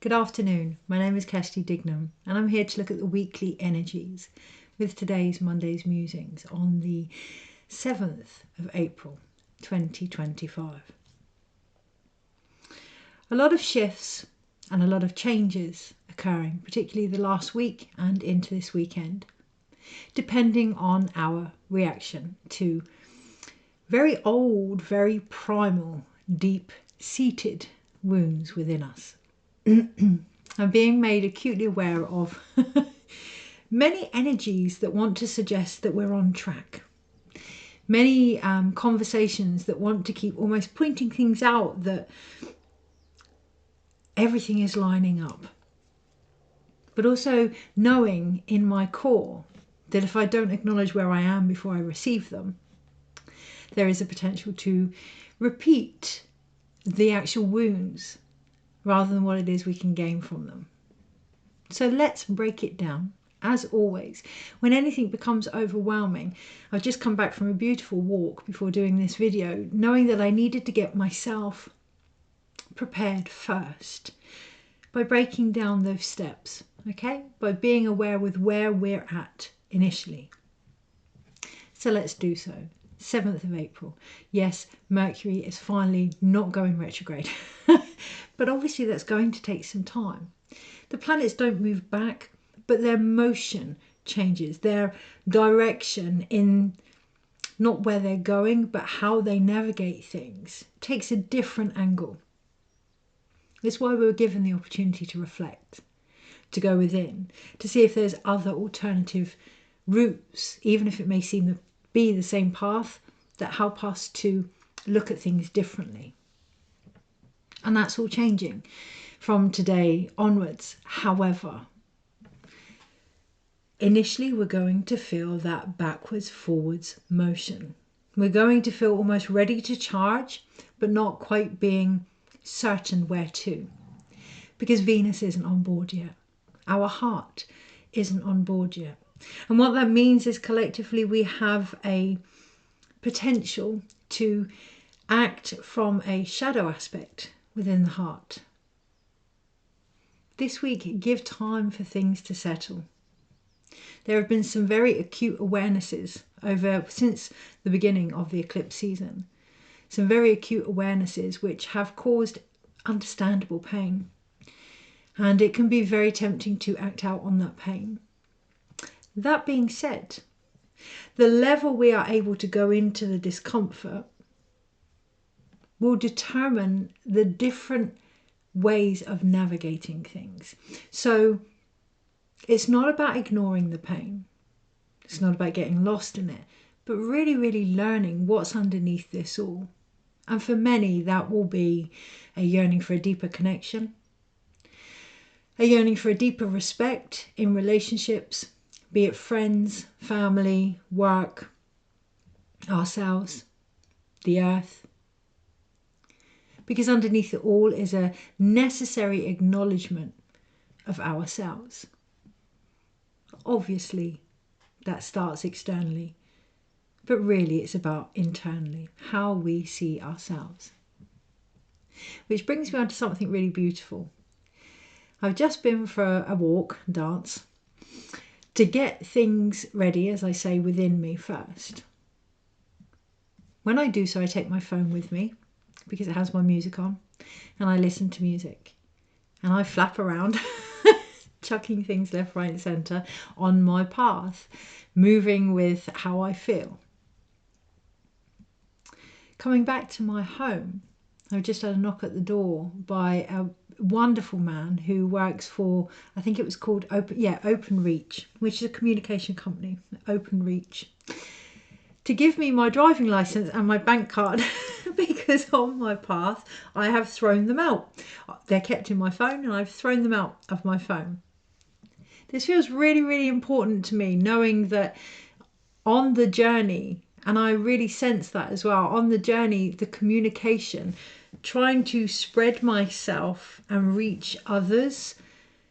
Good afternoon, my name is Kirsty Dignam and I'm here to look at the weekly energies with today's Monday's Musings on the 7th of April 2025. A lot of shifts and a lot of changes occurring, particularly the last week and into this weekend, depending on our reaction to very old, very primal, deep-seated wounds within us. I'm being made acutely aware of many energies that want to suggest that we're on track. Many conversations that want to keep almost pointing things out that everything is lining up. But also knowing in my core that if I don't acknowledge where I am before I receive them, there is a potential to repeat the actual wounds rather than what it is we can gain from them. So let's break it down. As always, when anything becomes overwhelming, I've just come back from a beautiful walk before doing this video, knowing that I needed to get myself prepared first by breaking down those steps, okay? By being aware with where we're at initially. So let's do so. 7th of April. Yes, Mercury is finally not going retrograde, but obviously that's going to take some time. The planets don't move back, but their motion changes, their direction in not where they're going, but how they navigate things takes a different angle. That's why we were given the opportunity to reflect, to go within, to see if there's other alternative routes, even if it may seem to be the same path, that help us to look at things differently. And that's all changing from today onwards. However, initially we're going to feel that backwards forwards motion. We're going to feel almost ready to charge, but not quite being certain where to, because Venus isn't on board yet. Our heart isn't on board yet. And what that means is collectively we have a potential to act from a shadow aspect within the heart. This week, give time for things to settle. There have been some very acute awarenesses since the beginning of the eclipse season. Some very acute awarenesses which have caused understandable pain. And it can be very tempting to act out on that pain. That being said, the level we are able to go into the discomfort will determine the different ways of navigating things. So it's not about ignoring the pain. It's not about getting lost in it, but really, really learning what's underneath this all. And for many, that will be a yearning for a deeper connection, a yearning for a deeper respect in relationships, be it friends, family, work, ourselves, the earth. Because underneath it all is a necessary acknowledgement of ourselves. Obviously, that starts externally, but really it's about internally, how we see ourselves. Which brings me on to something really beautiful. I've just been for a walk, dance, to get things ready, as I say, within me first. When I do so, I take my phone with me because it has my music on and I listen to music and I flap around chucking things left, right and centre on my path, moving with how I feel. Coming back to my home, I've just had a knock at the door by a wonderful man who works for, I think it was called Open Reach, which is a communication company, Open Reach, to give me my driving licence and my bank card because on my path I have thrown them out. They're kept in my phone and I've thrown them out of my phone. This feels really, really important to me, knowing that on the journey, and I really sense that as well, on the journey, the communication, trying to spread myself and reach others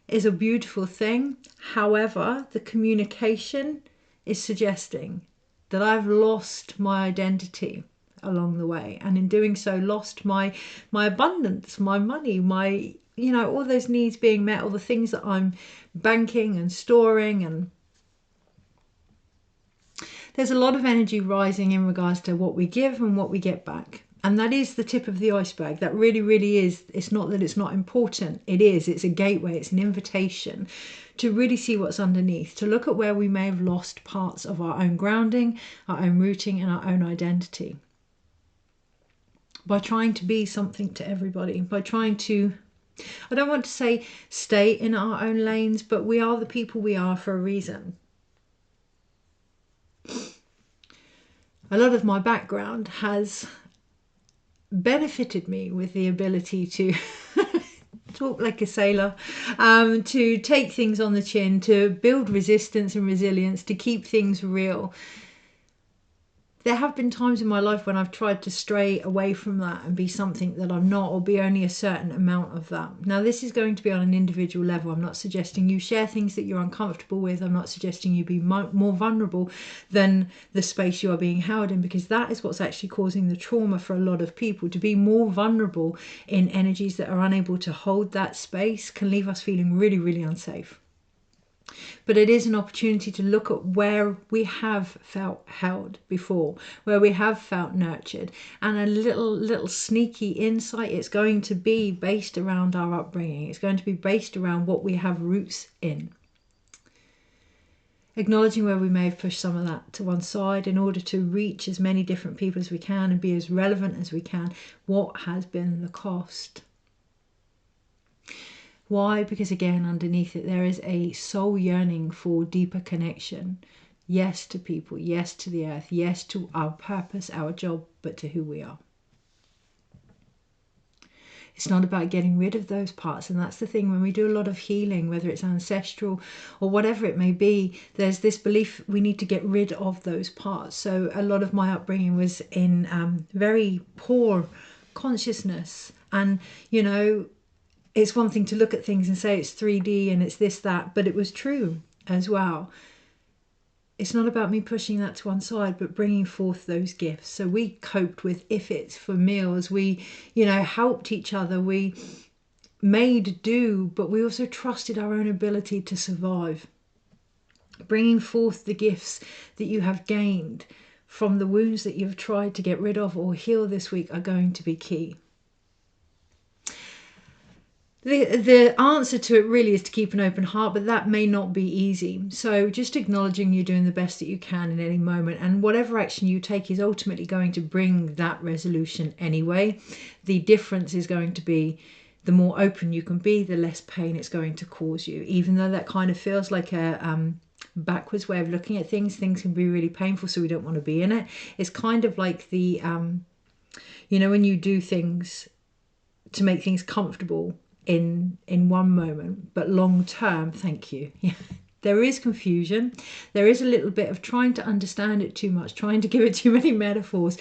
is a beautiful thing. However, the communication is suggesting that I've lost my identity along the way, and in doing so lost my abundance, my money, my you know, all those needs being met, all the things that I'm banking and storing, and there's a lot of energy rising in regards to what we give and what we get back. And that is the tip of the iceberg. That really, really is. It's not that it's not important. It is. It's a gateway. It's an invitation to really see what's underneath, to look at where we may have lost parts of our own grounding, our own rooting, and our own identity. By trying to be something to everybody, by trying to, I don't want to say stay in our own lanes, but we are the people we are for a reason. A lot of my background has benefited me with the ability to talk like a sailor, to take things on the chin, to build resistance and resilience, to keep things real. There have been times in my life when I've tried to stray away from that and be something that I'm not, or be only a certain amount of that. Now, this is going to be on an individual level. I'm not suggesting you share things that you're uncomfortable with. I'm not suggesting you be more vulnerable than the space you are being held in, because that is what's actually causing the trauma for a lot of people. To be more vulnerable in energies that are unable to hold that space can leave us feeling really, really unsafe. But it is an opportunity to look at where we have felt held before, where we have felt nurtured, and a little sneaky insight. It's going to be based around our upbringing. It's going to be based around what we have roots in. Acknowledging where we may have pushed some of that to one side in order to reach as many different people as we can and be as relevant as we can. What has been the cost? Why? Because again, underneath it, there is a soul yearning for deeper connection. Yes to people, yes to the earth, yes to our purpose, our job, but to who we are. It's not about getting rid of those parts. And that's the thing, when we do a lot of healing, whether it's ancestral or whatever it may be, there's this belief we need to get rid of those parts. So a lot of my upbringing was in very poor consciousness. And, you know, it's one thing to look at things and say it's 3D and it's this, that, but it was true as well. It's not about me pushing that to one side, but bringing forth those gifts. So we coped with ifits for meals. We, you know, helped each other. We made do, but we also trusted our own ability to survive. Bringing forth the gifts that you have gained from the wounds that you've tried to get rid of or heal this week are going to be key. The answer to it really is to keep an open heart, but that may not be easy. So just acknowledging you're doing the best that you can in any moment, and whatever action you take is ultimately going to bring that resolution anyway. The difference is going to be the more open you can be, the less pain it's going to cause you. Even though that kind of feels like a backwards way of looking at things, things can be really painful, so we don't want to be in it. It's kind of like the, you know, when you do things to make things comfortable in one moment, but long term, thank you. Yeah. There is confusion. There is a little bit of trying to understand it too much, trying to give it too many metaphors.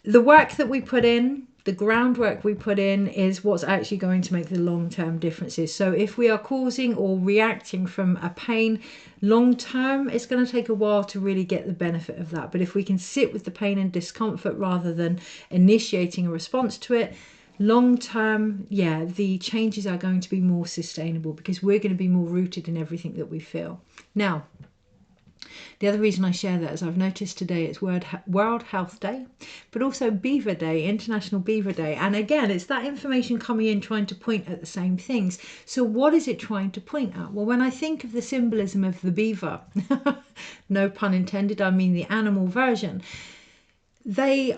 The work that we put in, the groundwork we put in, is what's actually going to make the long-term differences. So if we are causing or reacting from a pain long term, it's going to take a while to really get the benefit of that. But if we can sit with the pain and discomfort rather than initiating a response to it, long term, yeah, the changes are going to be more sustainable because we're going to be more rooted in everything that we feel. Now, the other reason I share that is I've noticed today it's World Health Day, but also Beaver Day, International Beaver Day. And again, it's that information coming in trying to point at the same things. So what is it trying to point at? Well, when I think of the symbolism of the beaver, no pun intended, I mean the animal version, they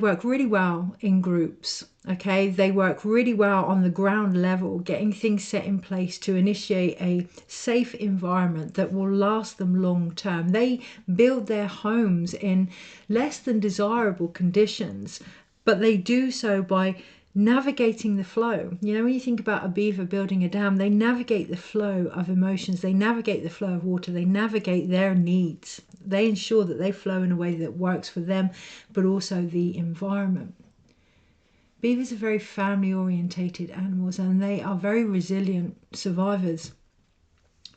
work really well in groups. Okay, they work really well on the ground level, getting things set in place to initiate a safe environment that will last them long term. They build their homes in less than desirable conditions, but they do so by navigating the flow. You know, when you think about a beaver building a dam, they navigate the flow of emotions, they navigate the flow of water, they navigate their needs. They ensure that they flow in a way that works for them, but also the environment. Beavers are very family-orientated animals, and they are very resilient survivors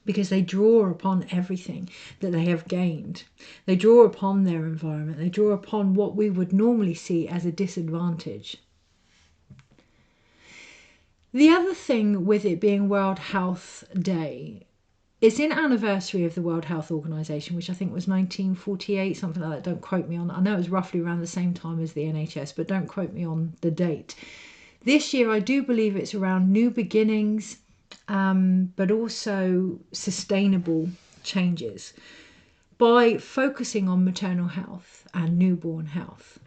because they draw upon everything that they have gained. They draw upon their environment. They draw upon what we would normally see as a disadvantage. The other thing with it being World Health Day, it's in anniversary of the World Health Organization, which I think was 1948, something like that. Don't quote me on. I know it was roughly around the same time as the NHS, but don't quote me on the date. This year, I do believe it's around new beginnings, but also sustainable changes by focusing on maternal health and newborn health.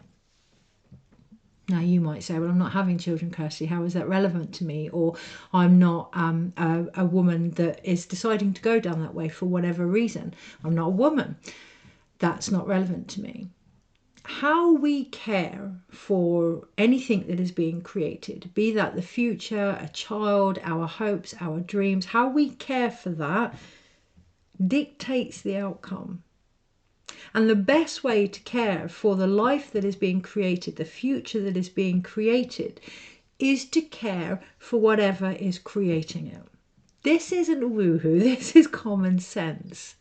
Now, you might say, well, I'm not having children, Kirsty. How is that relevant to me? Or I'm not a woman that is deciding to go down that way for whatever reason. I'm not a woman. That's not relevant to me. How we care for anything that is being created, be that the future, a child, our hopes, our dreams, how we care for that dictates the outcome. And the best way to care for the life that is being created, the future that is being created, is to care for whatever is creating it. This isn't woohoo, this is common sense.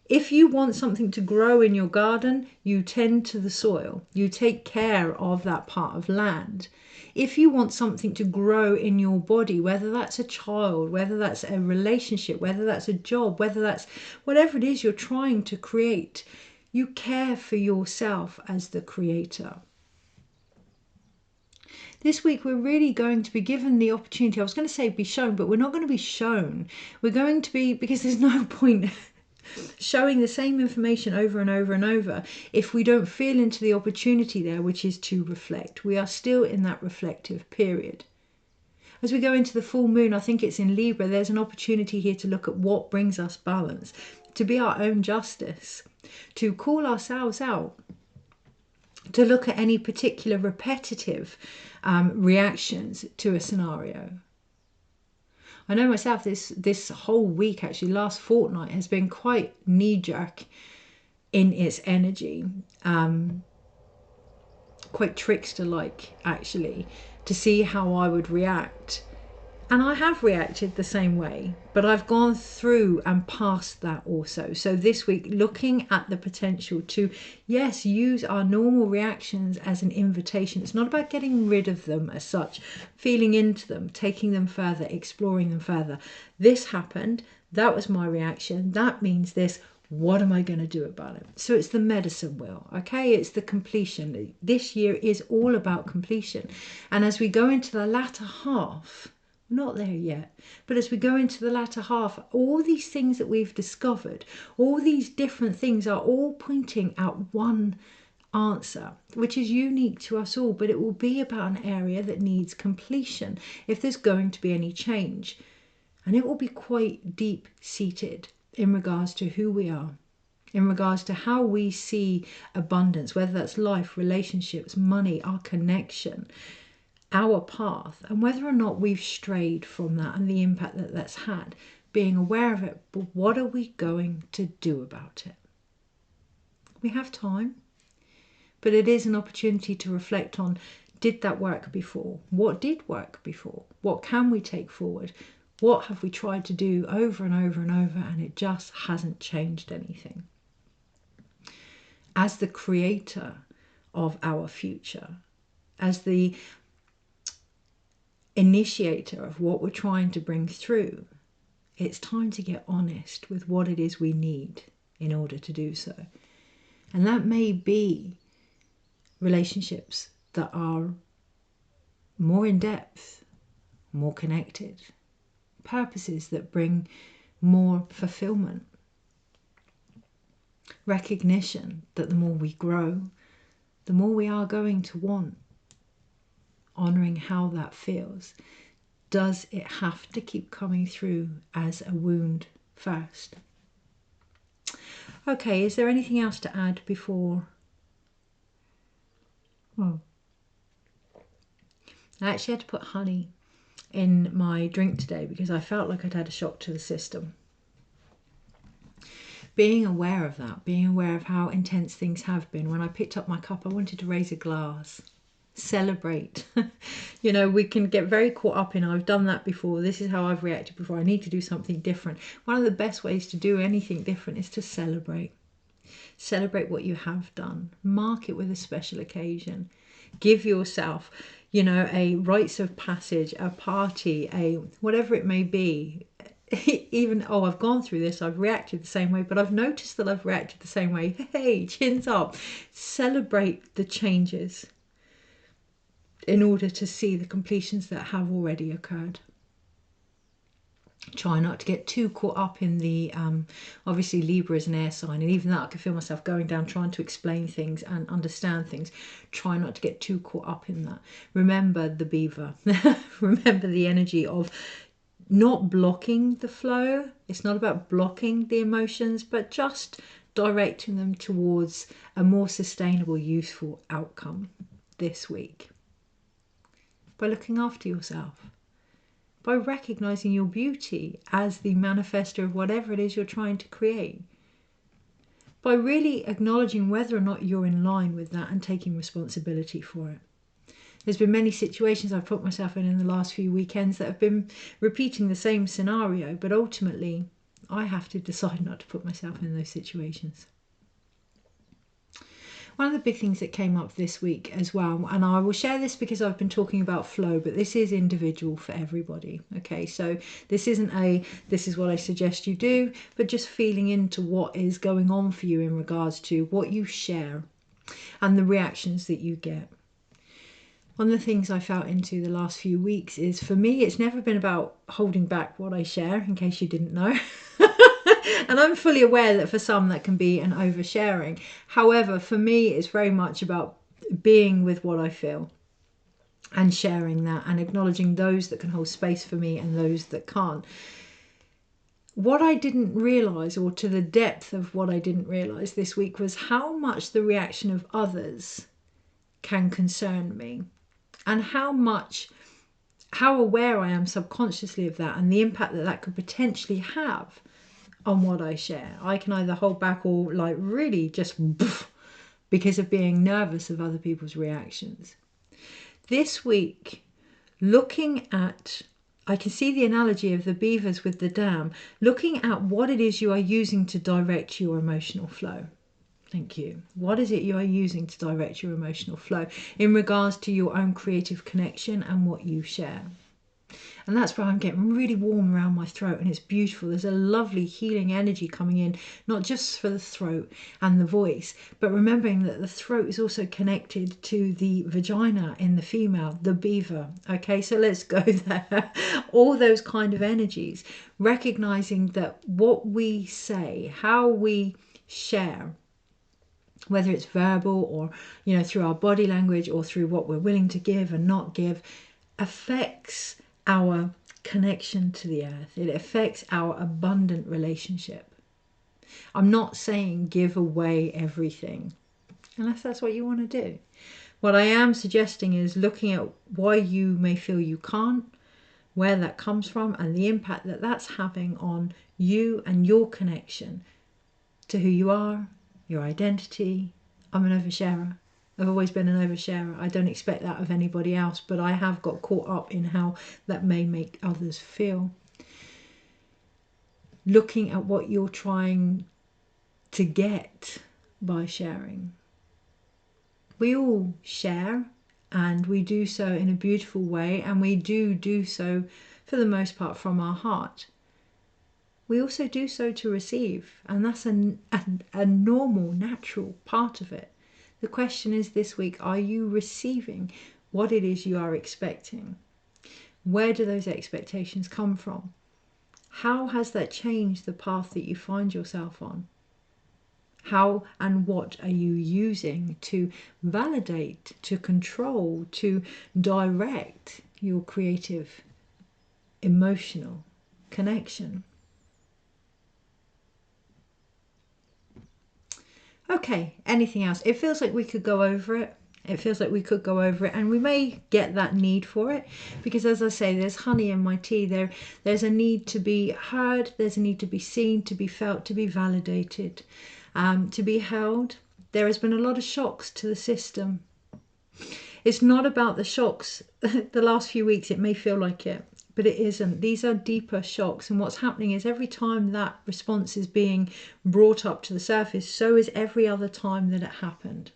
If you want something to grow in your garden, you tend to the soil. You take care of that part of land. If you want something to grow in your body, whether that's a child, whether that's a relationship, whether that's a job, whether that's whatever it is you're trying to create, you care for yourself as the creator. This week we're really going to be given the opportunity, I was going to say be shown, but we're not going to be shown. We're going to be, because there's no point showing the same information over and over and over if we don't feel into the opportunity there, which is to reflect. We are still in that reflective period. As we go into the full moon, I think it's in Libra, there's an opportunity here to look at what brings us balance, to be our own justice, to call ourselves out, to look at any particular repetitive reactions to a scenario. I know myself, this whole week, actually last fortnight, has been quite knee-jerk in its energy, quite trickster-like actually, to see how I would react. And I have reacted the same way, but I've gone through and past that also. So this week, looking at the potential to, yes, use our normal reactions as an invitation. It's not about getting rid of them as such, feeling into them, taking them further, exploring them further. This happened. That was my reaction. That means this. What am I going to do about it? So it's the medicine wheel, okay? It's the completion. This year is all about completion. And as we go into the latter half, not there yet, but as we go into the latter half, all these things that we've discovered, all these different things are all pointing at one answer, which is unique to us all, but it will be about an area that needs completion if there's going to be any change. And it will be quite deep-seated in regards to who we are, in regards to how we see abundance, whether that's life, relationships, money, our connection, our path, and whether or not we've strayed from that and the impact that that's had, being aware of it. But what are we going to do about it? We have time, but it is an opportunity to reflect on, did that work before? What did work before? What can we take forward? What have we tried to do over and over and over and it just hasn't changed anything? As the creator of our future, as the initiator of what we're trying to bring through, it's time to get honest with what it is we need in order to do so. And that may be relationships that are more in depth, more connected, purposes that bring more fulfillment, recognition that the more we grow, the more we are going to want, honouring how that feels. Does it have to keep coming through as a wound first? Okay, is there anything else to add before? I actually had to put honey in my drink today because I felt like I'd had a shock to the system. Being aware of that, being aware of how intense things have been. When I picked up my cup, I wanted to raise a glass. Celebrate. You know, we can get very caught up in, I've done that before, this is how I've reacted before, I need to do something different. One of the best ways to do anything different is to celebrate. Celebrate what you have done. Mark it with a special occasion. Give yourself, you know, a rites of passage, a party, a whatever it may be. Even, oh, I've gone through this, I've reacted the same way, but I've noticed that I've reacted the same way. Hey, chins up. Celebrate the changes in order to see the completions that have already occurred. Try not to get too caught up in the, obviously Libra is an air sign, and even that I can feel myself going down trying to explain things and understand things. Try not to get too caught up in that. Remember the beaver. Remember the energy of not blocking the flow. It's not about blocking the emotions, but just directing them towards a more sustainable, useful outcome this week. By looking after yourself. By recognizing your beauty as the manifester of whatever it is you're trying to create. By really acknowledging whether or not you're in line with that and taking responsibility for it. There's been many situations I've put myself in the last few weekends that have been repeating the same scenario, but ultimately I have to decide not to put myself in those situations. One of the big things that came up this week as well, and I will share this because I've been talking about flow, but this is individual for everybody. Okay, so this isn't this is what I suggest you do, but just feeling into what is going on for you in regards to what you share and the reactions that you get. One of the things I felt into the last few weeks is, for me, it's never been about holding back what I share, in case you didn't know. And I'm fully aware that for some that can be an oversharing. However, for me, it's very much about being with what I feel and sharing that and acknowledging those that can hold space for me and those that can't. What I didn't realise, or to the depth of what I didn't realise this week, was how much the reaction of others can concern me, and how aware I am subconsciously of that and the impact that that could potentially have on what I share. I can either hold back or like really just because of being nervous of other people's reactions. This week, looking at, I can see the analogy of the beavers with the dam, looking at what it is you are using to direct your emotional flow. Thank you. What is it you are using to direct your emotional flow in regards to your own creative connection and what you share? And that's where I'm getting really warm around my throat, and it's beautiful. There's a lovely healing energy coming in, not just for the throat and the voice, but remembering that the throat is also connected to the vagina in the female, the beaver. Okay, so let's go there. All those kind of energies, recognizing that what we say, how we share, whether it's verbal or, you know, through our body language or through what we're willing to give and not give, affects our connection to the earth. It affects our abundant relationship. I'm not saying give away everything, unless that's what you want to do. What I am suggesting is looking at why you may feel you can't, where that comes from, and the impact that that's having on you and your connection to who you are, your identity. I'm an oversharer. I've always been an oversharer. I don't expect that of anybody else, but I have got caught up in how that may make others feel. Looking at what you're trying to get by sharing. We all share, and we do so in a beautiful way, and we do so for the most part from our heart. We also do so to receive, and that's a normal, natural part of it. The question is this week, are you receiving what it is you are expecting? Where do those expectations come from? How has that changed the path that you find yourself on? How and what are you using to validate, to control, to direct your creative, emotional connection? Okay, anything else? It feels like we could go over it. It feels like we could go over it, and we may get that need for it, because as I say, there's honey in my tea. There's a need to be heard. There's a need to be seen, to be felt, to be validated, to be held. There has been a lot of shocks to the system. It's not about the shocks. The last few weeks, it may feel like it, but it isn't. These are deeper shocks, and what's happening is every time that response is being brought up to the surface, so is every other time that it happened.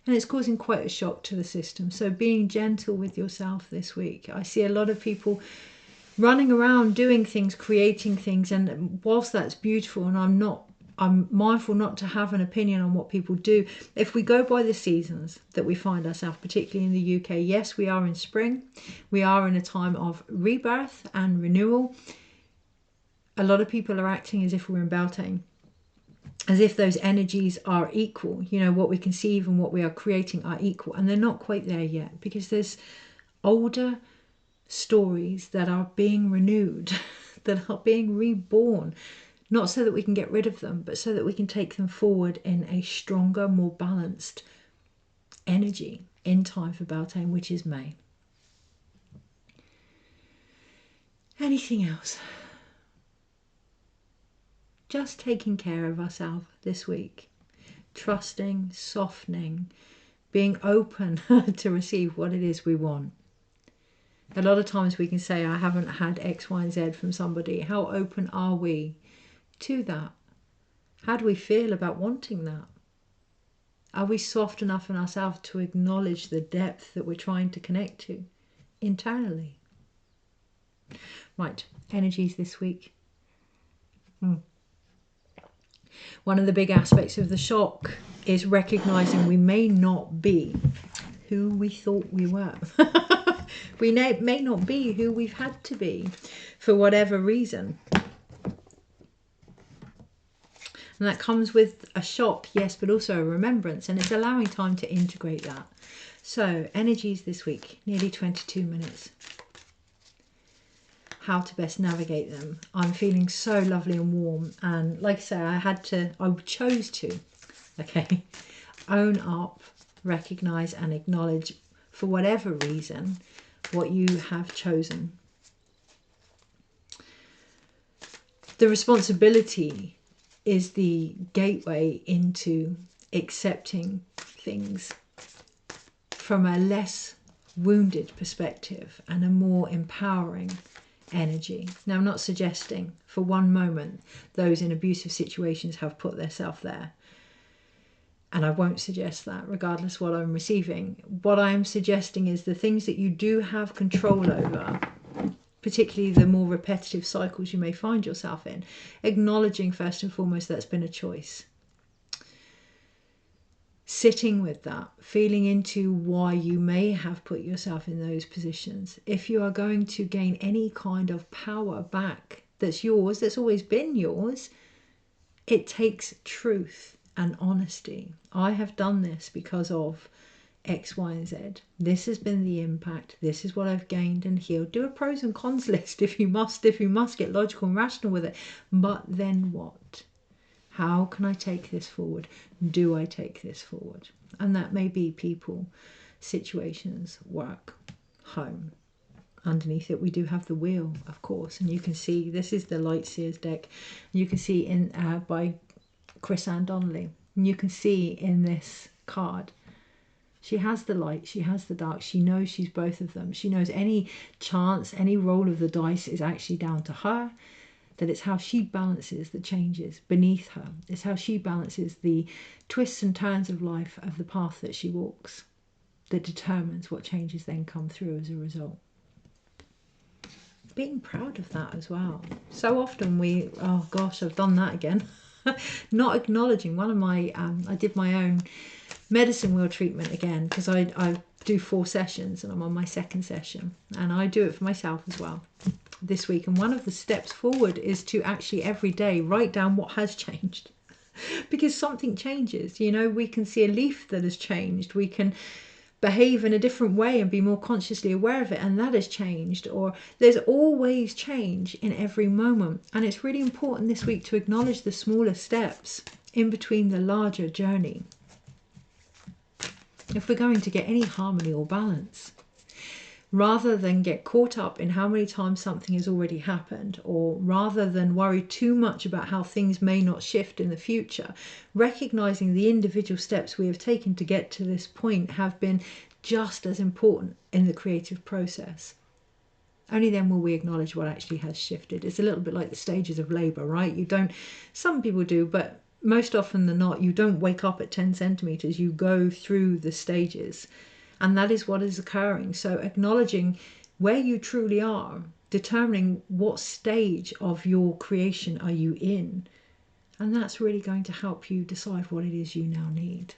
And it's causing quite a shock to the system. So being gentle with yourself this week. I see a lot of people running around doing things, creating things, and whilst that's beautiful, and I'm mindful not to have an opinion on what people do. If we go by the seasons that we find ourselves, particularly in the UK, yes, we are in spring. We are in a time of rebirth and renewal. A lot of people are acting as if we're in Beltane, as if those energies are equal. You know, what we conceive and what we are creating are equal, and they're not quite there yet, because there's older stories that are being renewed, that are being reborn, not so that we can get rid of them, but so that we can take them forward in a stronger, more balanced energy in time for Beltane, which is May. Anything else? Just taking care of ourselves this week, trusting, softening, being open to receive what it is we want. A lot of times we can say, I haven't had X, Y, and Z from somebody. How open are we to that? How do we feel about wanting that? Are we soft enough in ourselves to acknowledge the depth that we're trying to connect to internally? Right, energies this week. One of the big aspects of the shock is recognizing we may not be who we thought we were. We may not be who we've had to be for whatever reason. And that comes with a shock, yes, but also a remembrance, and it's allowing time to integrate that. So, energies this week, nearly 22 minutes. How to best navigate them. I'm feeling so lovely and warm, and like I say, I chose to, okay, own up, recognize and acknowledge, for whatever reason, what you have chosen. The responsibility is the gateway into accepting things from a less wounded perspective and a more empowering energy. Now, I'm not suggesting for one moment those in abusive situations have put themselves there. And I won't suggest that, regardless what I'm receiving. What I'm suggesting is the things that you do have control over, particularly the more repetitive cycles you may find yourself in, acknowledging first and foremost that's been a choice. Sitting with that, feeling into why you may have put yourself in those positions. If you are going to gain any kind of power back that's yours, that's always been yours, it takes truth and honesty. I have done this because of X, Y, and Z. This has been the impact. This is what I've gained and healed. Do a pros and cons list if you must. Get logical and rational with it. But then what? How can I take this forward? Do I take this forward? And that may be people, situations, work, home. Underneath it, we do have the wheel, of course. And you can see, this is the Light Seers deck. You can see in by Chris Ann Donnelly. And you can see in this card, she has the light, she has the dark, she knows she's both of them. She knows any chance, any roll of the dice is actually down to her, that it's how she balances the changes beneath her. It's how she balances the twists and turns of life, of the path that she walks, that determines what changes then come through as a result. Being proud of that as well. So often we, oh gosh, I've done that again. Not acknowledging. One of my, I did my own medicine wheel treatment again, because I do 4 sessions and I'm on my 2nd session, and I do it for myself as well this week. And one of the steps forward is to actually every day write down what has changed, because something changes. You know, we can see a leaf that has changed, we can behave in a different way and be more consciously aware of it, and that has changed. Or there's always change in every moment, and it's really important this week to acknowledge the smaller steps in between the larger journey if we're going to get any harmony or balance, rather than get caught up in how many times something has already happened, or rather than worry too much about how things may not shift in the future. Recognizing the individual steps we have taken to get to this point have been just as important in the creative process. Only then will we acknowledge what actually has shifted. It's a little bit like the stages of labor, right? You don't, some people do, but most often than not, you don't wake up at 10 centimeters, you go through the stages. And that is what is occurring. So acknowledging where you truly are, determining what stage of your creation are you in. And that's really going to help you decide what it is you now need.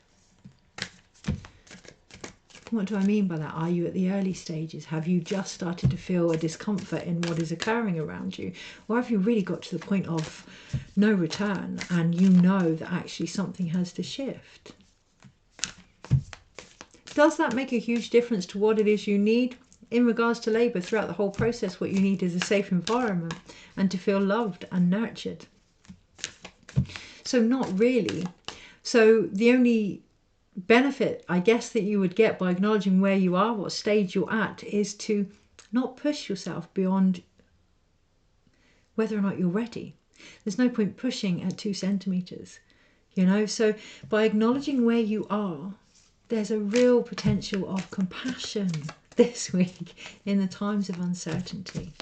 What do I mean by that? Are you at the early stages? Have you just started to feel a discomfort in what is occurring around you? Or have you really got to the point of no return and you know that actually something has to shift? Does that make a huge difference to what it is you need? In regards to labour, throughout the whole process, what you need is a safe environment and to feel loved and nurtured. So not really. So the only benefit, I guess, that you would get by acknowledging where you are, what stage you're at, is to not push yourself beyond whether or not you're ready. There's no point pushing at 2 centimeters, you know. So by acknowledging where you are, there's a real potential of compassion this week in the times of uncertainty,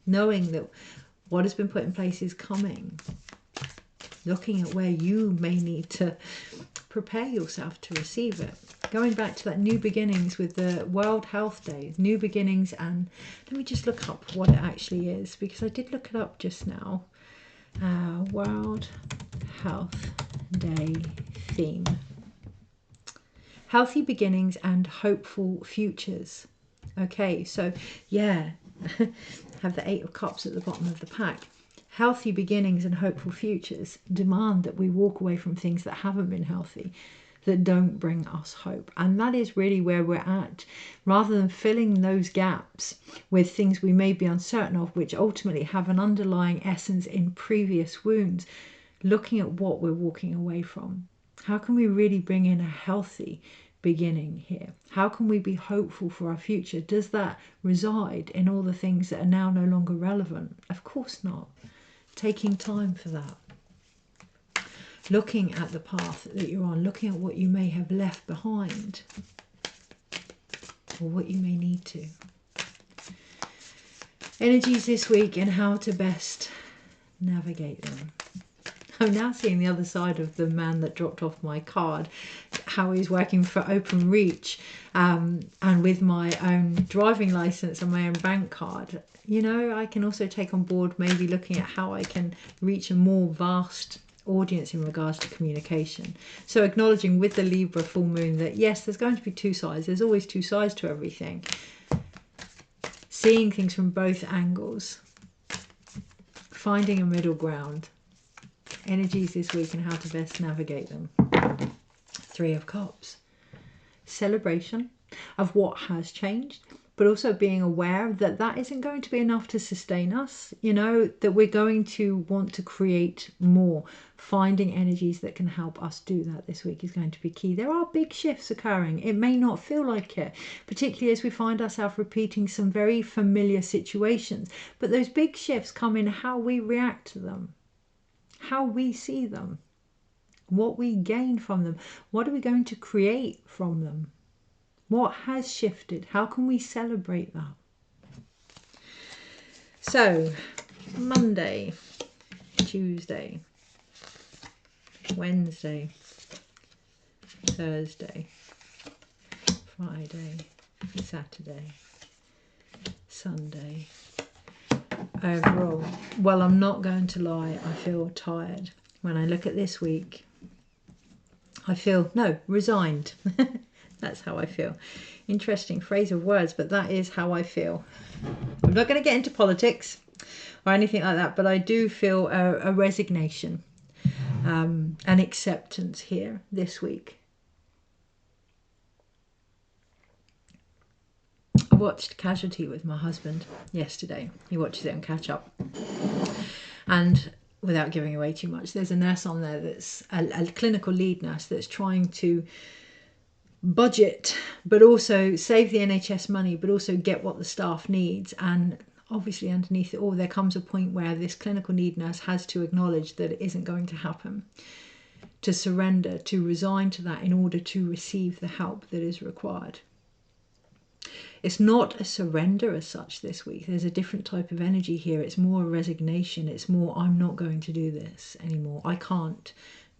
knowing that what has been put in place is coming, looking at where you may need to prepare yourself to receive it. Going back to that New Beginnings with the World Health Day, New Beginnings, and let me just look up what it actually is, because I did look it up just now. World Health Day theme. Healthy beginnings and hopeful futures. Okay, so yeah, have the 8 of Cups at the bottom of the pack. Healthy beginnings and hopeful futures demand that we walk away from things that haven't been healthy, that don't bring us hope. And that is really where we're at. Rather than filling those gaps with things we may be uncertain of, which ultimately have an underlying essence in previous wounds, looking at what we're walking away from. How can we really bring in a healthy beginning here? How can we be hopeful for our future? Does that reside in all the things that are now no longer relevant? Of course not. Taking time for that. Looking at the path that you're on, looking at what you may have left behind or what you may need to. Energies this week and how to best navigate them. I'm now seeing the other side of the man that dropped off my card, how he's working for Open Reach, and with my own driving license and my own bank card. You know, I can also take on board maybe looking at how I can reach a more vast audience in regards to communication. So acknowledging with the Libra full moon that yes, there's going to be 2 sides. There's always 2 sides to everything. Seeing things from both angles. Finding a middle ground. Energies this week and how to best navigate them. 3 of Cups. Celebration of what has changed, but also being aware that that isn't going to be enough to sustain us, you know, that we're going to want to create more. Finding energies that can help us do that this week is going to be key. There are big shifts occurring. It may not feel like it, particularly as we find ourselves repeating some very familiar situations, but those big shifts come in how we react to them, how we see them, what we gain from them, what are we going to create from them. What has shifted? How can we celebrate that? So, Monday, Tuesday, Wednesday, Thursday, Friday, Saturday, Sunday. Overall, well, I'm not going to lie, I feel tired. When I look at this week, I feel, resigned. That's how I feel. Interesting phrase of words, but that is how I feel. I'm not going to get into politics or anything like that, but I do feel a resignation, an acceptance here this week. I watched Casualty with my husband yesterday. He watches it on catch up. And without giving away too much, there's a nurse on there that's a clinical lead nurse that's trying to budget, but also save the NHS money, but also get what the staff needs. And obviously underneath it all, there comes a point where this clinical lead nurse has to acknowledge that it isn't going to happen, to surrender, to resign to that in order to receive the help that is required. It's not a surrender as such this week. There's a different type of energy here. It's more a resignation. It's more, I'm not going to do this anymore. I can't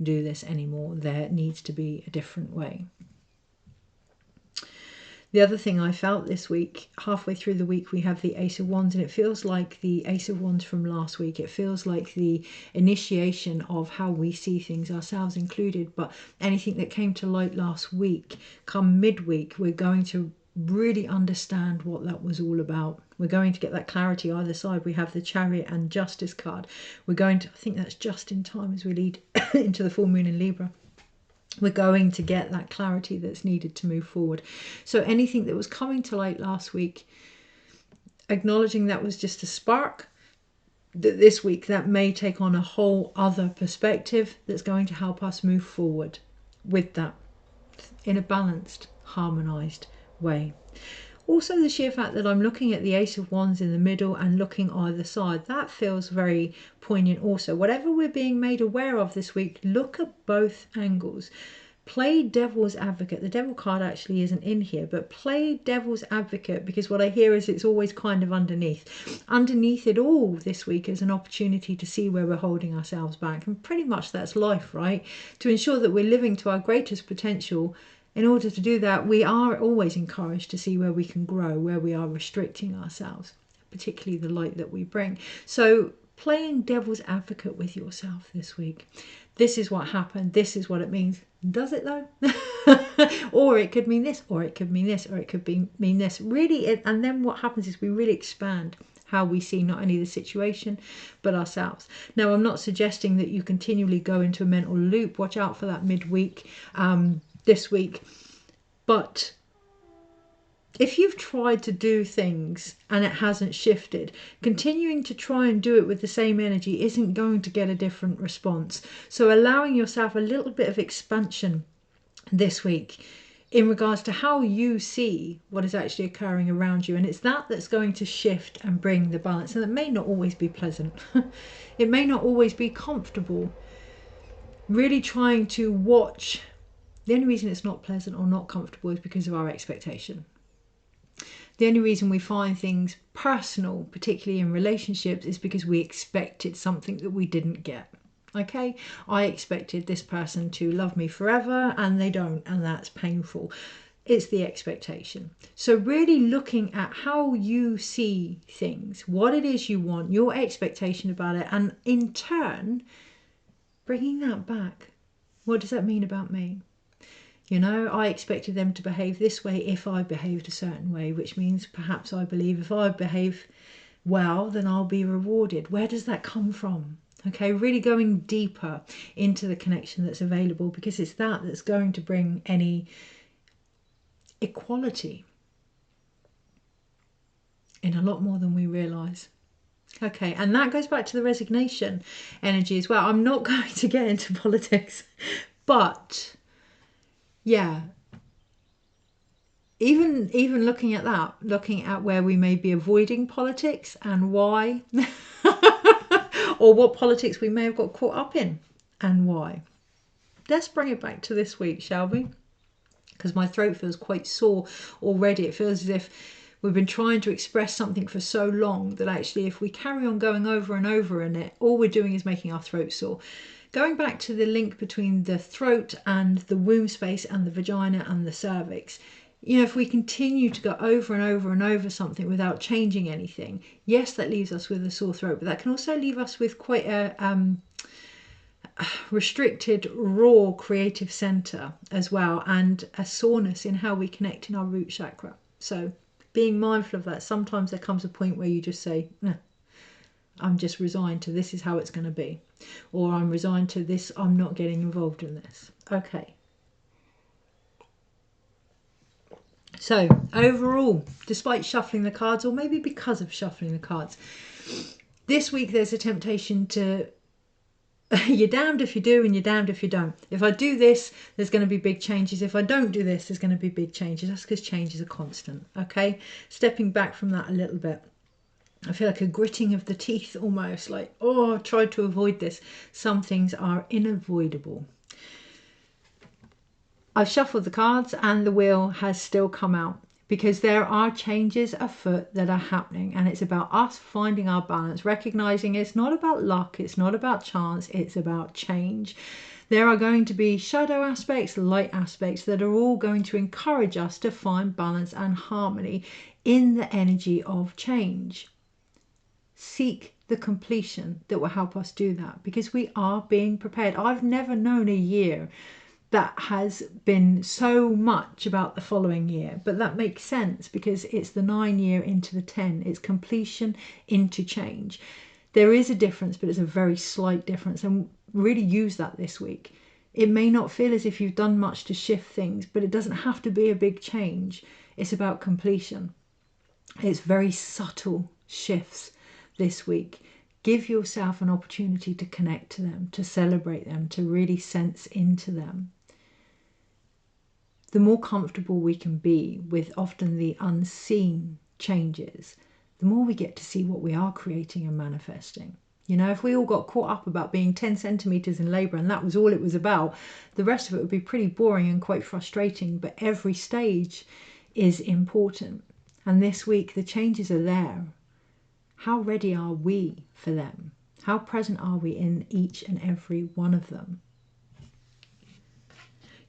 do this anymore. There needs to be a different way. The other thing I felt this week, halfway through the week, we have the Ace of Wands, and it feels like the Ace of Wands from last week. It feels like the initiation of how we see things, ourselves included. But anything that came to light last week, come midweek, we're going to really understand what that was all about. We're going to get that clarity either side. We have the Chariot and Justice card. We're going to, I think that's just in time as we lead into the full moon in Libra. We're going to get that clarity that's needed to move forward. So anything that was coming to light last week, acknowledging that was just a spark, that this week that may take on a whole other perspective that's going to help us move forward with that in a balanced, harmonized way. Also, the sheer fact that I'm looking at the Ace of Wands in the middle and looking either side, that feels very poignant also. Whatever we're being made aware of this week, look at both angles. Play devil's advocate. The devil card actually isn't in here, but play devil's advocate, because what I hear is it's always kind of underneath. Underneath it all this week is an opportunity to see where we're holding ourselves back. And pretty much that's life, right? To ensure that we're living to our greatest potential. In order to do that, we are always encouraged to see where we can grow, where we are restricting ourselves, particularly the light that we bring. So playing devil's advocate with yourself this week. This is what happened. This is what it means. Does it though? Or it could mean this, or it could mean this, or it could mean this. Really, and then what happens is we really expand how we see not only the situation, but ourselves. Now, I'm not suggesting that you continually go into a mental loop. Watch out for that midweek. This week, but if you've tried to do things and it hasn't shifted, continuing to try and do it with the same energy isn't going to get a different response. So allowing yourself a little bit of expansion this week in regards to how you see what is actually occurring around you, and it's that that's going to shift and bring the balance. And it may not always be pleasant. It may not always be comfortable. Really trying to watch. The only reason it's not pleasant or not comfortable is because of our expectation. The only reason we find things personal, particularly in relationships, is because we expected something that we didn't get. Okay, I expected this person to love me forever and they don't, and that's painful. It's the expectation. So really looking at how you see things, what it is you want, your expectation about it, and in turn, bringing that back. What does that mean about me? You know, I expected them to behave this way if I behaved a certain way, which means perhaps I believe if I behave well, then I'll be rewarded. Where does that come from? Okay, really going deeper into the connection that's available, because it's that that's going to bring any equality in a lot more than we realise. Okay, and that goes back to the resignation energy as well. I'm not going to get into politics, but yeah, even looking at that, looking at where we may be avoiding politics and why, or what politics we may have got caught up in and why. Let's bring it back to this week, shall we? Because my throat feels quite sore already. It feels as if we've been trying to express something for so long that actually if we carry on going over and over in it, all we're doing is making our throat sore. Going back to the link between the throat and the womb space and the vagina and the cervix, you know, if we continue to go over and over and over something without changing anything, yes, that leaves us with a sore throat, but that can also leave us with quite a restricted, raw creative center as well, and a soreness in how we connect in our root chakra. So being mindful of that. Sometimes there comes a point where you just say, nah, I'm just resigned to this is how it's going to be, or I'm resigned to this, I'm not getting involved in this. Okay. So overall, despite shuffling the cards, or maybe because of shuffling the cards, this week there's a temptation to you're damned if you do and you're damned if you don't. If I do this, there's going to be big changes. If I don't do this, there's going to be big changes. That's because change is a constant. Okay, stepping back from that a little bit. I feel like a gritting of the teeth almost, like, oh, I've tried to avoid this. Some things are unavoidable. I've shuffled the cards and the wheel has still come out because there are changes afoot that are happening, and it's about us finding our balance, recognizing it's not about luck, it's not about chance, it's about change. There are going to be shadow aspects, light aspects that are all going to encourage us to find balance and harmony in the energy of change. Seek the completion that will help us do that, because we are being prepared. I've never known a year that has been so much about the following year, but that makes sense because it's the 9 year into the 10. It's completion into change. There is a difference, but it's a very slight difference, and really use that this week. It may not feel as if you've done much to shift things, but it doesn't have to be a big change. It's about completion. It's very subtle shifts this week. Give yourself an opportunity to connect to them, to celebrate them, to really sense into them. The more comfortable we can be with often the unseen changes, the more we get to see what we are creating and manifesting. You know, if we all got caught up about being 10 centimeters in labor and that was all it was about, the rest of it would be pretty boring and quite frustrating. But every stage is important. And this week, the changes are there. How ready are we for them? How present are we in each and every one of them?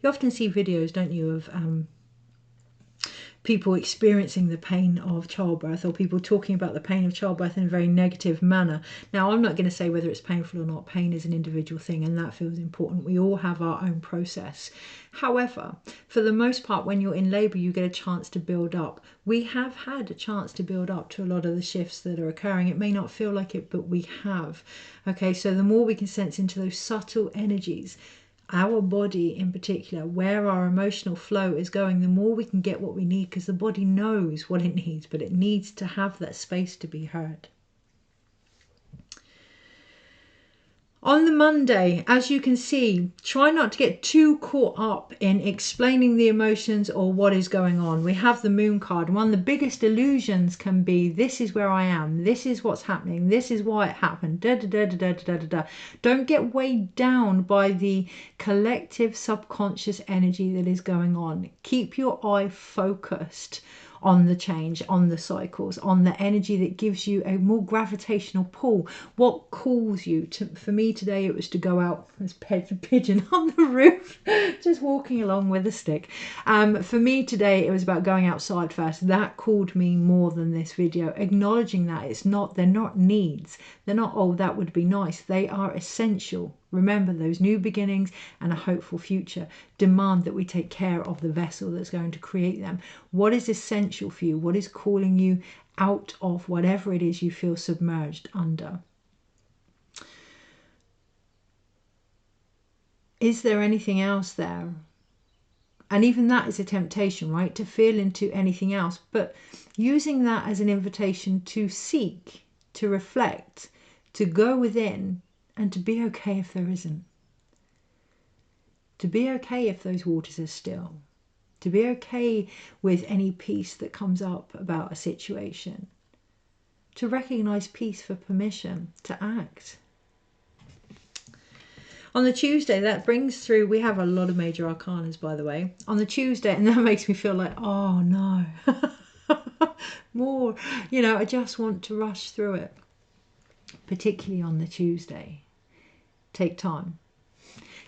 You often see videos, don't you, of people experiencing the pain of childbirth, or people talking about the pain of childbirth in a very negative manner. Now, I'm not going to say whether it's painful or not. Pain is an individual thing, and that feels important. We all have our own process. However, for the most part, when you're in labour, you get a chance to build up. We have had a chance to build up to a lot of the shifts that are occurring. It may not feel like it, but we have. Okay, so the more we can sense into those subtle energies, our body in particular, where our emotional flow is going, the more we can get what we need, because the body knows what it needs, but it needs to have that space to be heard. On the Monday, as you can see, try not to get too caught up in explaining the emotions or what is going on. We have the Moon card. One of the biggest illusions can be, this is where I am, this is what's happening, this is why it happened, da da da da da da da da. Don't get weighed down by the collective subconscious energy that is going on. Keep your eye focused on the change, on the cycles, on the energy that gives you a more gravitational pull. What calls you to? For me today, it was to go out. There's a pigeon on the roof, just walking along with a stick. For me today, it was about going outside first. That called me more than this video. Acknowledging that they're not needs. They're not, oh, that would be nice. They are essential. Remember, those new beginnings and a hopeful future demand that we take care of the vessel that's going to create them. What is essential for you? What is calling you out of whatever it is you feel submerged under? Is there anything else there? And even that is a temptation, right? To feel into anything else, but using that as an invitation to seek, to reflect, to go within, and to be okay if there isn't. To be okay if those waters are still. To be okay with any peace that comes up about a situation. To recognize peace for permission to act. On the Tuesday, that brings through, we have a lot of major arcanas, by the way. On the Tuesday, and that makes me feel like, oh no, more. You know, I just want to rush through it. Particularly on the Tuesday. Take time.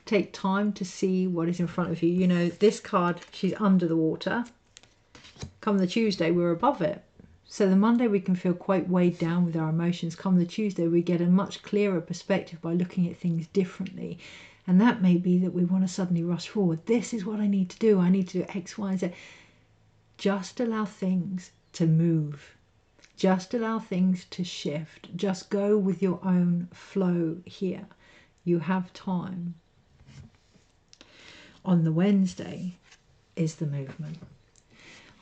Take time to see what is in front of you. You know, this card, she's under the water. Come the Tuesday, we're above it. So the Monday we can feel quite weighed down with our emotions. Come the Tuesday, we get a much clearer perspective by looking at things differently. And that may be that we want to suddenly rush forward. This is what I need to do. I need to do X, Y, and Z. Just allow things to move. Just allow things to shift. Just go with your own flow here. You have time. On the Wednesday is the movement.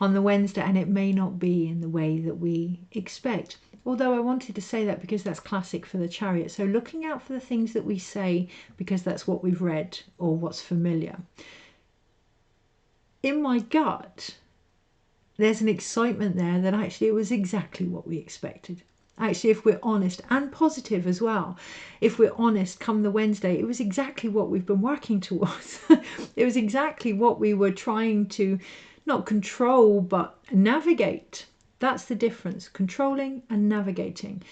On the Wednesday, and it may not be in the way that we expect. Although I wanted to say that because that's classic for the Chariot. So looking out for the things that we say because that's what we've read or what's familiar. In my gut, there's an excitement there that actually it was exactly what we expected. Actually, if we're honest, and positive as well, if we're honest, come the Wednesday, it was exactly what we've been working towards. It was exactly what we were trying to not control, but navigate. That's the difference, controlling and navigating.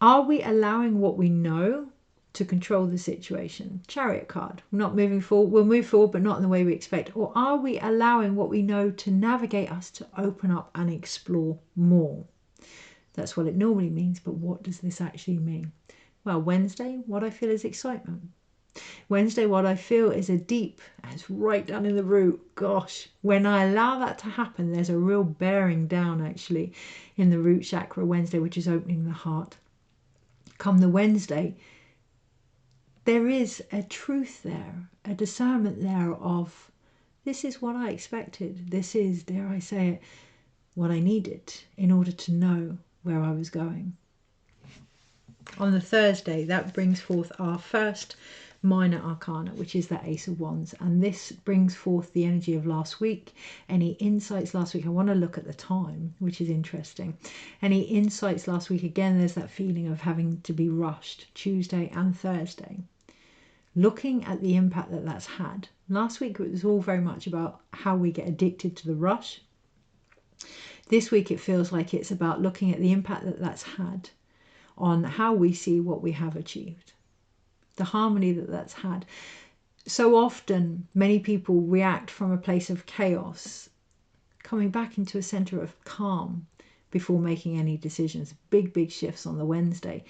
Are we allowing what we know to control the situation? Chariot card, not moving forward. We'll move forward, but not in the way we expect. Or are we allowing what we know to navigate us to open up and explore more? That's what it normally means, but what does this actually mean? Well, Wednesday, what I feel is excitement. Wednesday, what I feel is a deep, it's right down in the root. Gosh, when I allow that to happen, there's a real bearing down actually in the root chakra Wednesday, which is opening the heart. Come the Wednesday, there is a truth there, a discernment there of, this is what I expected. This is, dare I say it, what I needed in order to know where I was going. On the Thursday, that brings forth our first minor arcana, which is the Ace of Wands, and this brings forth the energy of last week. Any insights last week? I want to look at the time, which is interesting. Any insights last week? Again, there's that feeling of having to be rushed, Tuesday and Thursday. Looking at the impact that that's had. Last week it was all very much about how we get addicted to the rush. This week it feels like it's about looking at the impact that that's had on how we see what we have achieved, the harmony that that's had. So often many people react from a place of chaos, coming back into a center of calm before making any decisions. Big shifts on the Wednesday.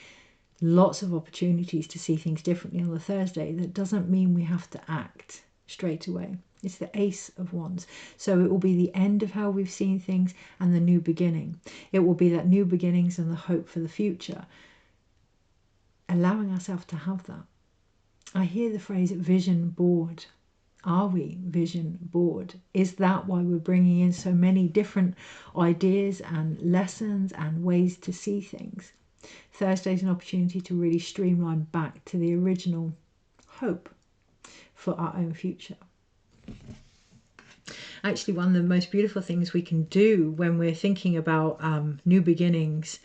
Lots of opportunities to see things differently on the Thursday. That doesn't mean we have to act straight away. It's the Ace of Wands. So it will be the end of how we've seen things and the new beginning. It will be that new beginnings and the hope for the future. Allowing ourselves to have that. I hear the phrase vision board. Are we vision board? Is that why we're bringing in so many different ideas and lessons and ways to see things? Thursday's an opportunity to really streamline back to the original hope for our own future. Actually, one of the most beautiful things we can do when we're thinking about new beginnings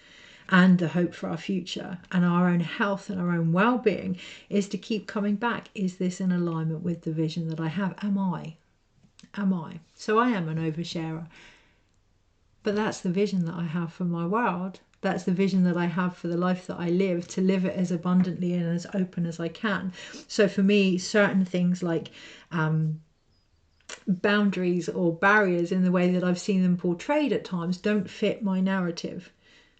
and the hope for our future and our own health and our own well-being is to keep coming back. Is this in alignment with the vision that I have? Am I? So I am an oversharer, but that's the vision that I have for my world. That's the vision that I have for the life that I live, to live it as abundantly and as open as I can. So for me, certain things like boundaries or barriers in the way that I've seen them portrayed at times don't fit my narrative.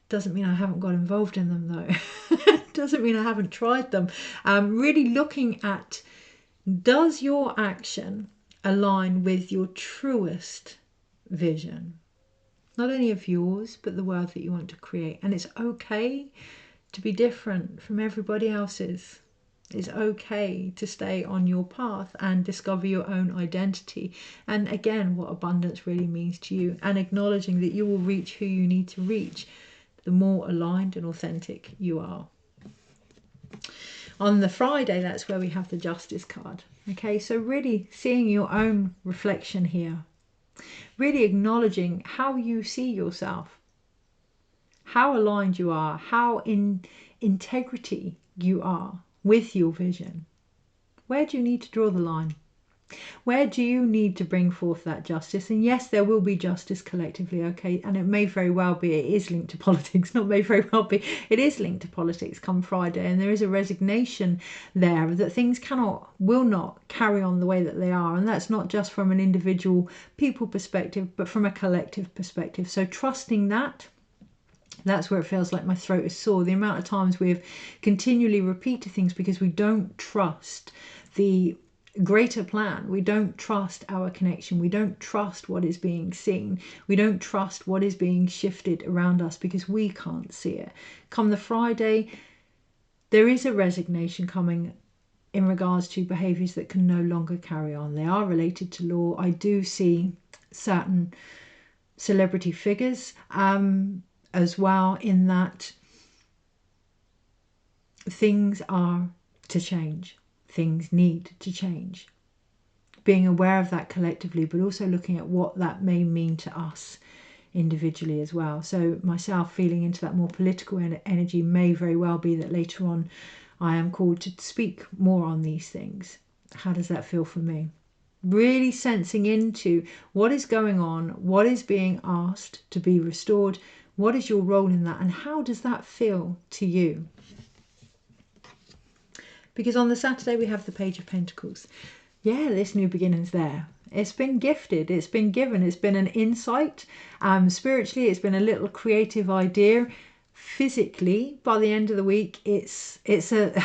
Doesn't mean I haven't got involved in them though. Doesn't mean I haven't tried them. Really looking at, does your action align with your truest vision? Not only of yours, but the world that you want to create. And it's okay to be different from everybody else's. It's okay to stay on your path and discover your own identity. And again, what abundance really means to you, and acknowledging that you will reach who you need to reach, the more aligned and authentic you are. On the Friday, that's where we have the Justice card. Okay, so really seeing your own reflection here. Really acknowledging how you see yourself, how aligned you are, how in integrity you are with your vision. Where do you need to draw the line? Where do you need to bring forth that justice? And yes, there will be justice collectively, okay? And it may very well be, it is linked to politics, not may very well be, it is linked to politics come Friday. And there is a resignation there that things will not carry on the way that they are. And that's not just from an individual people perspective, but from a collective perspective. So trusting that, that's where it feels like my throat is sore. The amount of times we've continually repeated things because we don't trust the greater plan. We don't trust our connection. We don't trust what is being seen. We don't trust what is being shifted around us because we can't see it. Come the Friday, there is a resignation coming in regards to behaviours that can no longer carry on. They are related to law. I do see certain celebrity figures as well, in that things are to change. Things need to change. Being aware of that collectively, but also looking at what that may mean to us individually as well. So myself feeling into that more political energy may very well be that later on I am called to speak more on these things. How does that feel for me? Really sensing into what is going on, what is being asked to be restored, what is your role in that, and how does that feel to you? Because on the Saturday we have the Page of Pentacles. Yeah, this new beginning's there. It's been gifted, it's been given, it's been an insight. Spiritually, it's been a little creative idea. Physically, by the end of the week, it's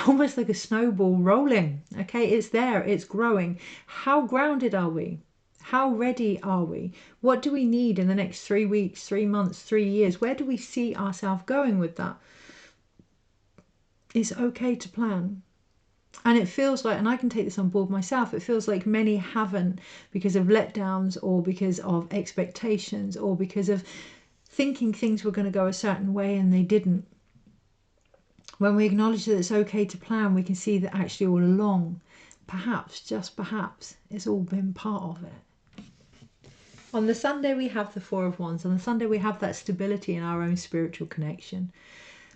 almost like a snowball rolling. Okay, it's there, it's growing. How grounded are we? How ready are we? What do we need in the next 3 weeks, 3 months, 3 years? Where do we see ourselves going with that? It's okay to plan. And it feels like, and I can take this on board myself, it feels like many haven't, because of letdowns or because of expectations or because of thinking things were going to go a certain way and they didn't. When we acknowledge that it's okay to plan, we can see that actually all along, perhaps, just perhaps, it's all been part of it. On the Sunday we have the Four of Wands. On the Sunday we have that stability in our own spiritual connection.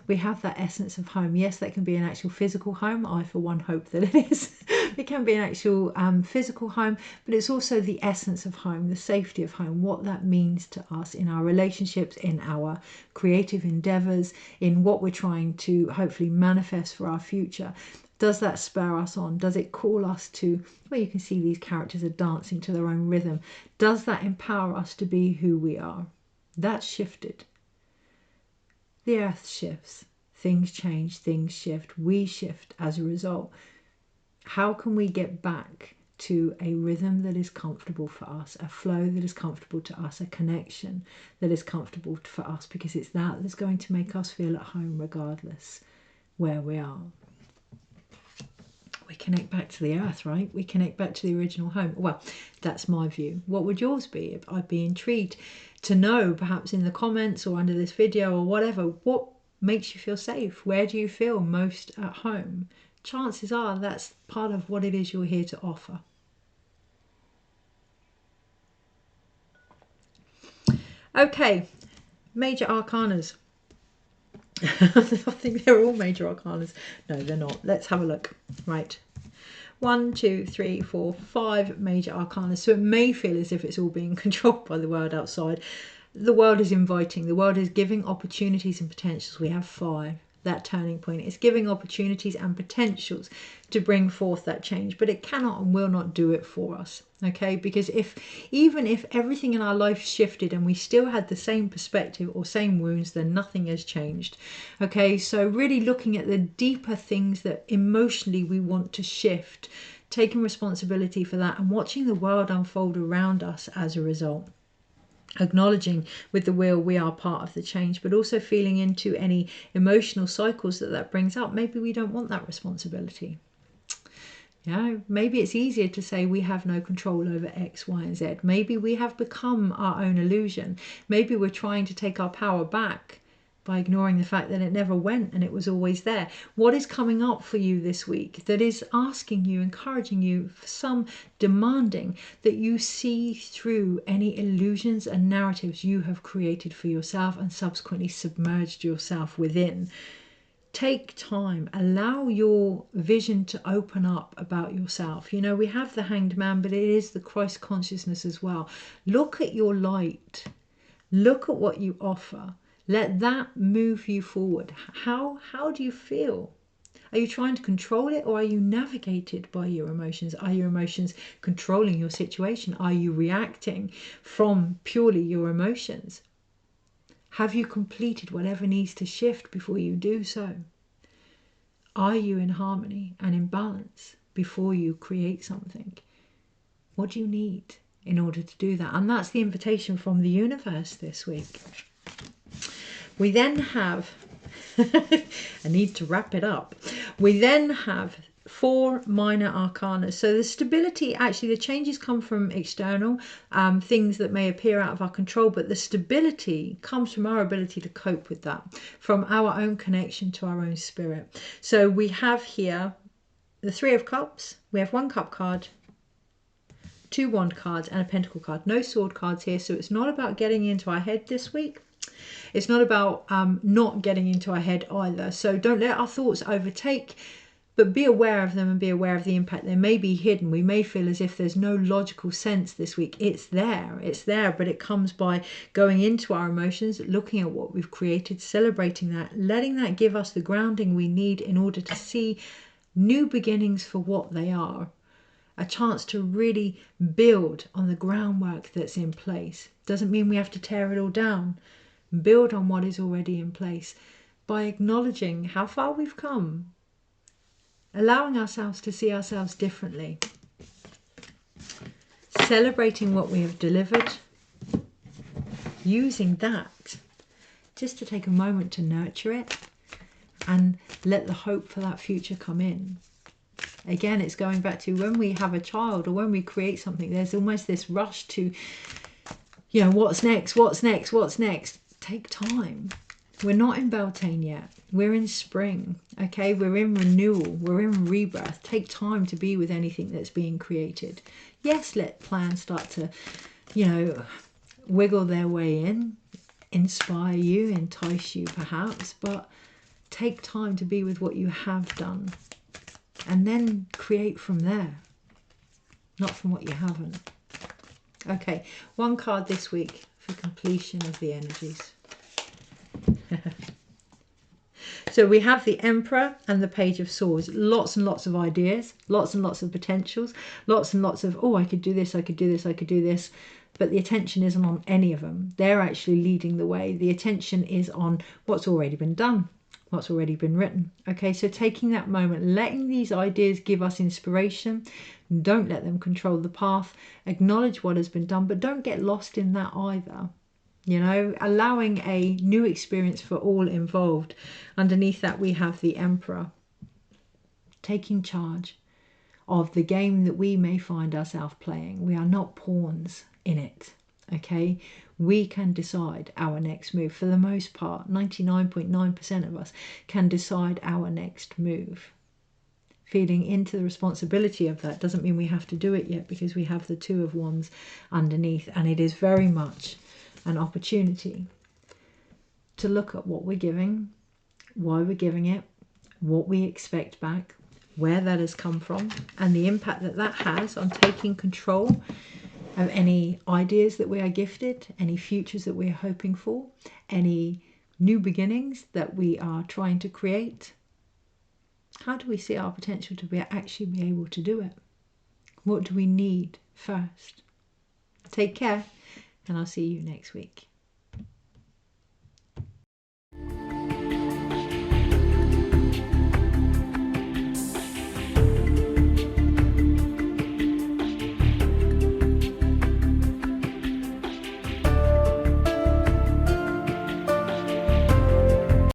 We have that essence of home. Yes, that can be an actual physical home. I, for one, hope that it is. It can be an actual physical home, but it's also the essence of home, the safety of home, what that means to us in our relationships, in our creative endeavors, in what we're trying to hopefully manifest for our future. Does that spur us on? Does it call us to, well, you can see these characters are dancing to their own rhythm. Does that empower us to be who we are? That's shifted. The earth shifts, things change, things shift, we shift as a result. How can we get back to a rhythm that is comfortable for us, a flow that is comfortable to us, a connection that is comfortable for us, because it's that that's going to make us feel at home regardless where we are. We connect back to the earth, right? We connect back to the original home. Well, that's my view. What would yours be? I'd be intrigued to know, perhaps in the comments or under this video or whatever, what makes you feel safe? Where do you feel most at home? Chances are that's part of what it is you're here to offer. Okay, major arcanas. I think they're all major arcanas. No, they're not. Let's have a look. Right. 1, 2, 3, 4, 5 major arcana. So it may feel as if it's all being controlled by the world outside. The world is inviting. The world is giving opportunities and potentials. We have 5. That turning point. It's giving opportunities and potentials to bring forth that change, but it cannot and will not do it for us. Okay, because even if everything in our life shifted and we still had the same perspective or same wounds, then nothing has changed. Okay, so really looking at the deeper things that emotionally we want to shift, taking responsibility for that and watching the world unfold around us as a result. Acknowledging with the wheel we are part of the change, but also feeling into any emotional cycles that brings up. Maybe we don't want that responsibility. Yeah, maybe it's easier to say we have no control over X, Y, and Z. Maybe we have become our own illusion. Maybe we're trying to take our power back by ignoring the fact that it never went and it was always there. What is coming up for you this week that is asking you, encouraging you, for some demanding that you see through any illusions and narratives you have created for yourself and subsequently submerged yourself within? Take time, allow your vision to open up about yourself. You know, we have the Hanged Man, but it is the Christ consciousness as well. Look at your light. Look at what you offer. Let that move you forward. How do you feel? Are you trying to control it, or are you navigated by your emotions? Are your emotions controlling your situation? Are you reacting from purely your emotions? Have you completed whatever needs to shift before you do so? Are you in harmony and in balance before you create something? What do you need in order to do that? And that's the invitation from the universe this week. We then have, I need to wrap it up. We then have 4 minor arcana. So the stability, actually the changes come from external things that may appear out of our control, but the stability comes from our ability to cope with that, from our own connection to our own spirit. So we have here the 3 of Cups, we have 1 Cup card, 2 Wand cards and a Pentacle card. No sword cards here, so it's not about getting into our head this week. It's not about not getting into our head either. So don't let our thoughts overtake, But be aware of them and be aware of the impact. They may be hidden. We may feel as if there's no logical sense this week. It's there, but it comes by going into our emotions, looking at what we've created, celebrating that, letting that give us the grounding we need in order to see new beginnings for what they are. A chance to really build on the groundwork that's in place. Doesn't mean we have to tear it all down. Build on what is already in place by acknowledging how far we've come. Allowing ourselves to see ourselves differently. Celebrating what we have delivered. Using that just to take a moment to nurture it and let the hope for that future come in. Again, it's going back to when we have a child or when we create something, there's almost this rush to, you know, what's next, what's next, what's next? Take time. We're not in Beltane yet. We're in spring, okay? We're in renewal. We're in rebirth. Take time to be with anything that's being created. Yes, let plans start to, you know, wiggle their way in, inspire you, entice you perhaps, but take time to be with what you have done and then create from there, not from what you haven't. Okay, one card this week for completion of the energies. So we have the Emperor and the Page of Swords. Lots and lots of ideas, lots and lots of potentials, lots and lots of, oh, I could do this, I could do this, I could do this. But the attention isn't on any of them. They're actually leading the way. The attention is on what's already been done, what's already been written. Okay, so taking that moment, letting these ideas give us inspiration. Don't let them control the path. Acknowledge what has been done, but don't get lost in that either. You know, allowing a new experience for all involved. Underneath that, we have the Emperor taking charge of the game that we may find ourselves playing. We are not pawns in it, okay? We can decide our next move. For the most part, 99.9% of us can decide our next move. Feeling into the responsibility of that doesn't mean we have to do it yet, because we have the Two of Wands underneath, and it is very much an opportunity to look at what we're giving, why we're giving it, what we expect back, where that has come from, and the impact that that has on taking control of any ideas that we are gifted, any futures that we are hoping for, any new beginnings that we are trying to create. How do we see our potential to actually be able to do it? What do we need first? Take care, and I'll see you next week.